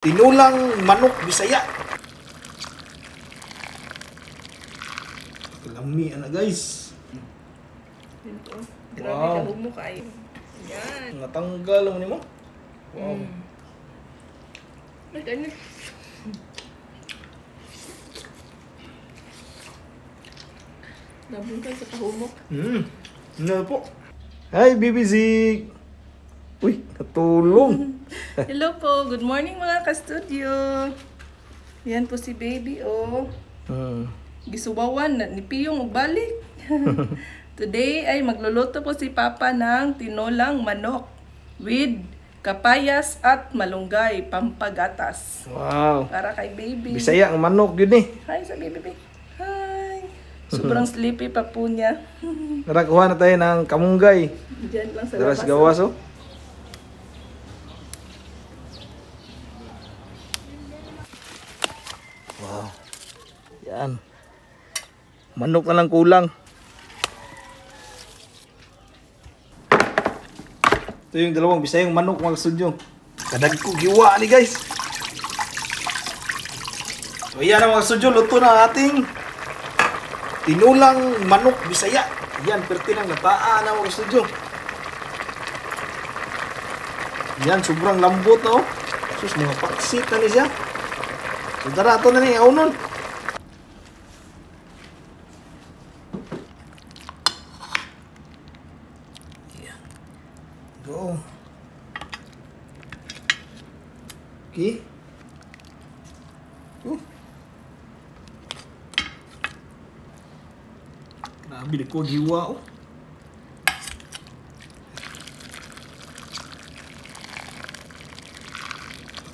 Tinulang manok Bisaya. Lami ana guys. Ito. Wow. Grabe ka, humok kayo. Yan. Natanggal mo nimo. Wow. Ay, ganyan. Nabungkal sa kahumok. Ano po? Hi, BBC. Uy, natulong. Hello po. Good morning mga ka-studio. Yan po si baby, oh. Gisuwawan na ni Piyong balik. Today ay magluluto po si Papa ng tinolang manok with kapayas at malunggay, pampagatas. Wow. Para kay baby. Bisaya ang manok yun eh. Hi sa baby. Hi. Sobrang sleepy pa po niya. Narakuha na tayo ng kamunggay. Diyan lang sa Daras labas. gawas oh. Wow. Yan. Manok na lang kulang. Ito yung dalawang Bisayang manok mga studio. Kadag ko giwa ni guys. So yan ang mga studio. Luto na ang ating tinulang manok Bisaya. Yan, perti ng nataan na mga studio. Yan, sobrang lambot no. Sus, mga paksit na ni siya. So tara, ito na niya, unon. Yan. Go. Okay. Grabe, di ko giwa oh.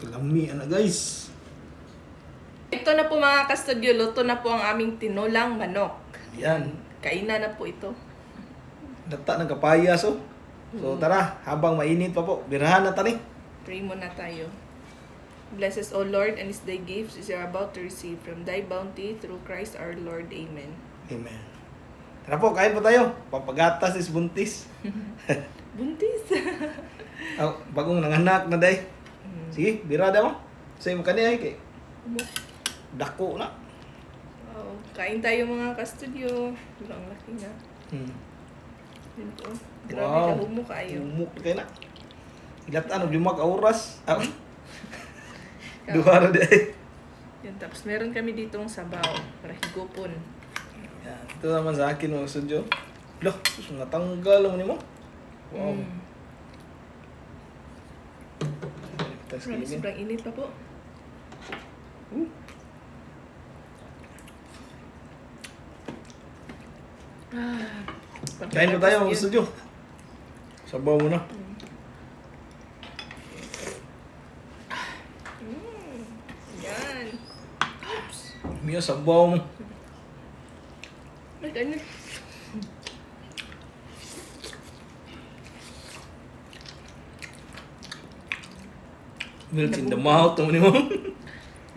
Lami ana guys. Ito na po mga ka-studio, luto na po ang aming tinolang manok. Yan. Kainan na po ito. Data ng kapayas oh. So tara, habang mainit pa po, birahan na tani. Pray muna tayo. Bless us, O Lord, and this thy gifts is you are about to receive from thy bounty through Christ our Lord. Amen. Amen. Tara po, kain po tayo. Papagatas is buntis. Buntis. Oh, bagong nanganak na day. Sige, birada mo. Sa'yo mo kaniya kay dako na. Wow. Kain tayo mga ka-studio. Ang laki na. Ito. Grabe Wow. ka, humok kayo. Umuk kayo na. Ilataan, 5 ka oras. Duha na day. Yan, tapos meron kami ditong sabaw para higupon. Yan. Ito naman sa akin mga studio. Loh, sus, natanggal mo ni mo. Wow. Tapos Grabe, kilingin. sobrang init pa po. Kain po tayo mga studio. Sabaw mo na. Yan. Miya, sabaw mo. Ay, ganyan. Melt in the mouth mo ni mo.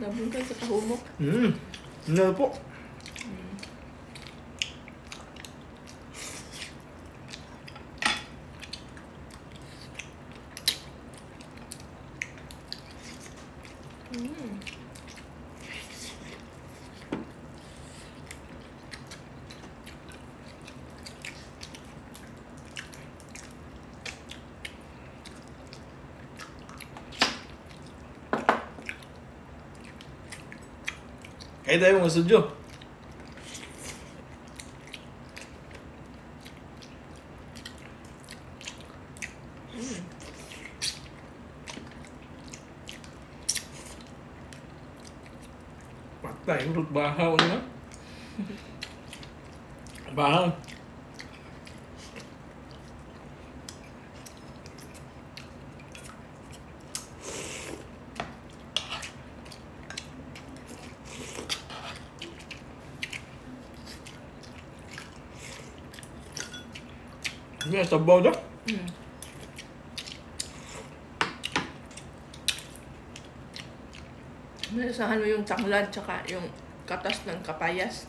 Nabungkal sa kahumok. Ano po? Kain tayo mga studio. Patay, urut bahaw na. Bahaw. Ini sabaw dah. Nalasahan mo yung tanglad tsaka yung katas ng kapayas.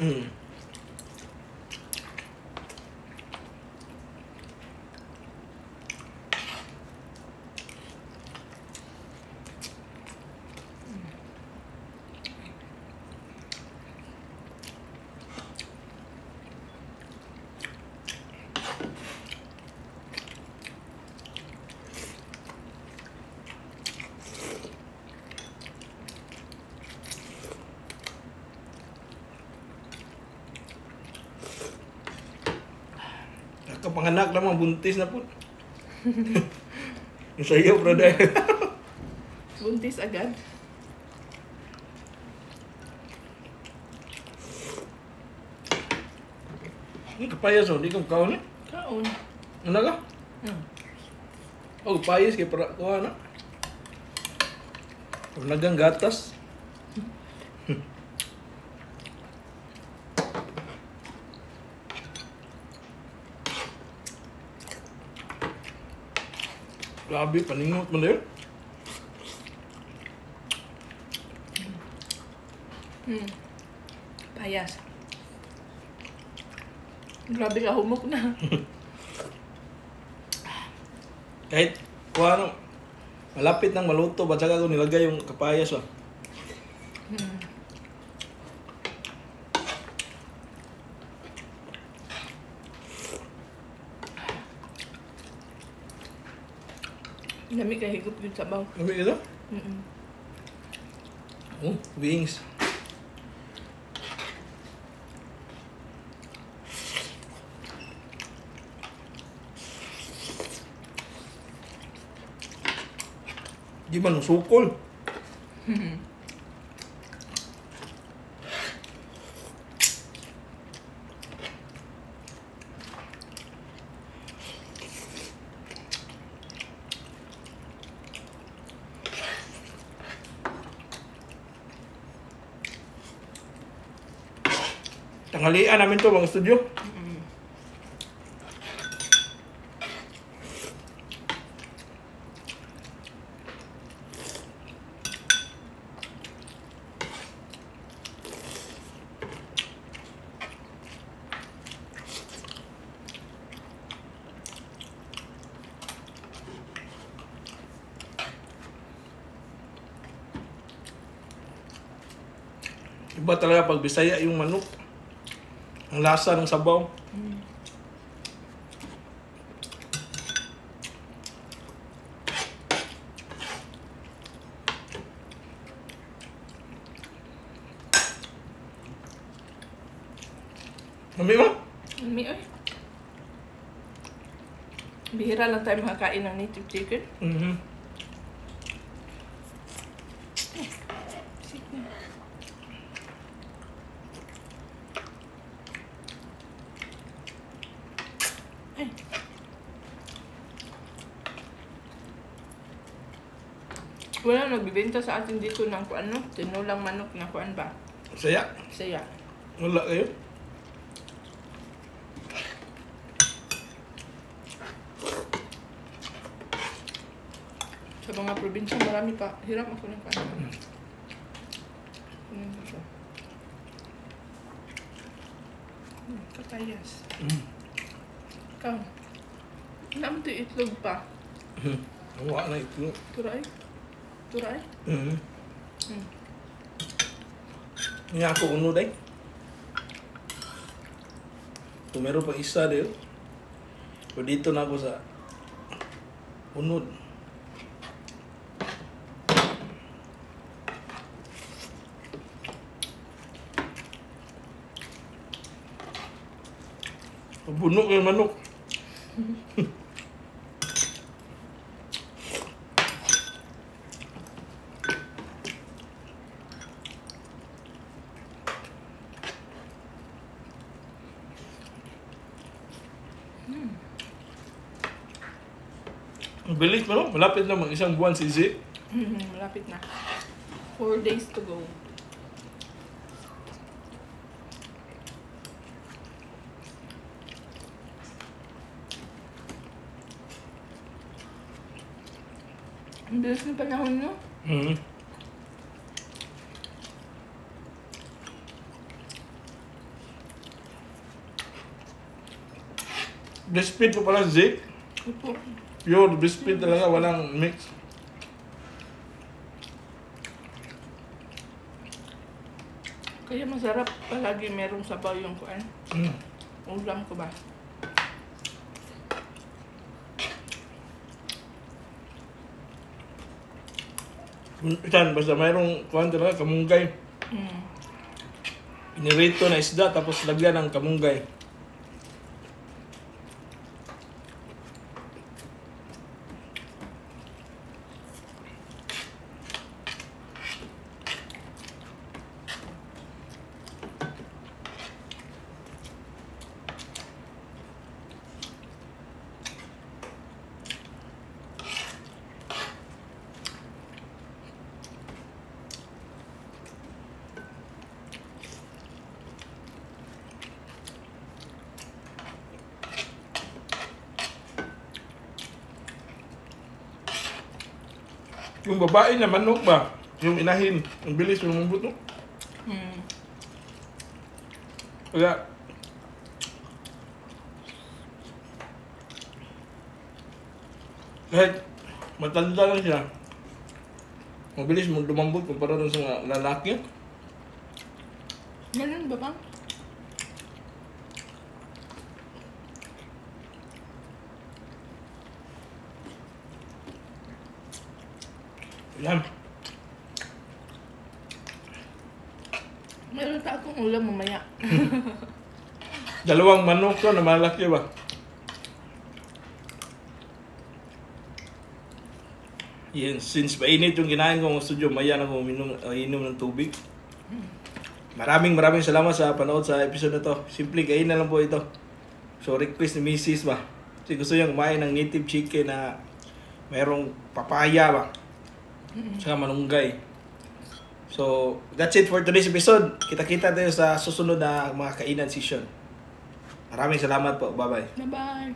panganak na mga buntis na po. Isayaw, brother. Buntis agad. Ini kapayas oh, di ka kaon eh. Kaon. Ano ka? Oh, kapayas kay para kuha na. Pag nagang gatas. Grabe, paningot mo na yun. Payas. Grabe ka, humok na. Kahit kuha no, malapit nang maluto, ba't saka ko nilagay yung kapayas oh. Dami ka higop yung sabaw. Ano ito? Oh, wings. Di ba nung sukol? Tanghalian namin to mga studio. Iba talaga pag Bisaya yung manok. Ang lasa ng sabaw. Mami mo? Mami, oy. Bihira lang tayo makakain ng native chicken. Ay. Wala nagbibenta sa atin dito ng ano, tinulang manok na kuan ba? Saya? Saya. Wala kayo? Sa mga probinsya marami pa. Hirap ako ng kuan. Kapayas. Ikaw. Naman ito itlog pa. Wala na ito. Turay? Turay? Ini ako unod ay. Kung meron pang isa din. O dito na ako sa unod. Bunok yung manok. Ang bilis mo, no? Malapit na mag-isang buwan si Z. Malapit na. 4 days to go. Ang bilis ng panahon, no? Biscuit po pala Z. Opo. Pure biscuit talaga, walang mix. Kaya masarap palagi merong sabaw yung kuan. Ulam ko ba? Itan, basta mayroong kuhan talaga, kamunggay. Inirito na isda, tapos lagyan ng kamunggay. Yung babae na manok ba? Yung inahin. Ang bilis yung buto. Kaya, kahit matanda lang siya, mabilis mo lumambot kumpara dun sa lalaki. Ganun ba bang? Yan. Meron pa akong ulam mamaya. Dalawang manok to na malaki ba? Yan, since mainit yung kinain ko ng studio, maya na ako inom ng tubig. Maraming salamat sa panood sa episode na to. Simple, kain na lang po ito. So, request ni Mrs. ba? Kasi gusto niya kumain ng native chicken na mayroong papaya ba? Saka malunggay. So, that's it for today's episode. Kita-kita tayo sa susunod na mga kainan session. Maraming salamat po. Bye-bye. Bye-bye.